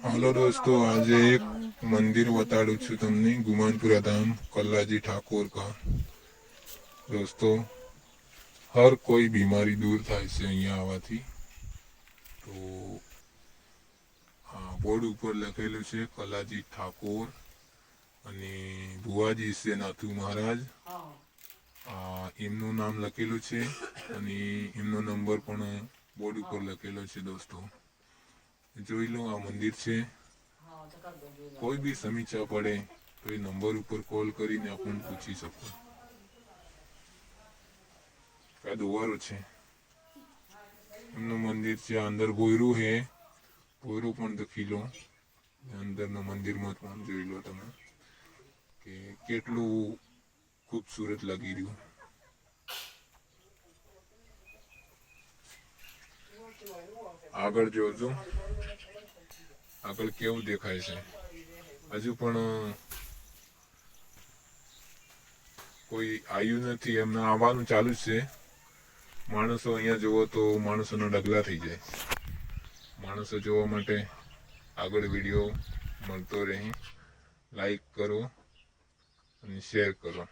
Hello दोस्तों, आज एक मंदिर बताड़ू छू तमने गुमानपुरा धाम कल्लाजी ठाकुर का। दोस्तों, हर कोई बीमारी दूर थाय से अहींया आवाथी। तो बोर्ड ऊपर लखेलू छे कल्लाजी ठाकुर अने बुआजी से नाथू महाराज। एमનું નામ લખેલું છે અને એમનો નંબર પણ બોર્ડ ઉપર લખેલો છે। દોસ્તો, જોઈ લો, આ મંદિર છે। કોઈ બી સમીક્ષા પડે તો એ નંબર ઉપર કોલ કરીને આપણને પૂછી શકો। આ દુવારો છે, એમનું મંદિર છે। અંદર ભોયરું હે, ભોયરું પણ દેખી લો। અંદરના મંદિરમાં પણ જોઈ લો તમે કે કેટલું खूबसूरत लगी रही। आगळ जोजो, आगळ केवुं देखाय छे। हजू पण कोई आयु नथी, एमने आववानुं चालू छे। माणसो अहींया जोवो तो माणसोना डगला थई जाय। माणसो जोवा माटे आगळ विडियो मळतो रहे। लाइक करो અને શેર કરો।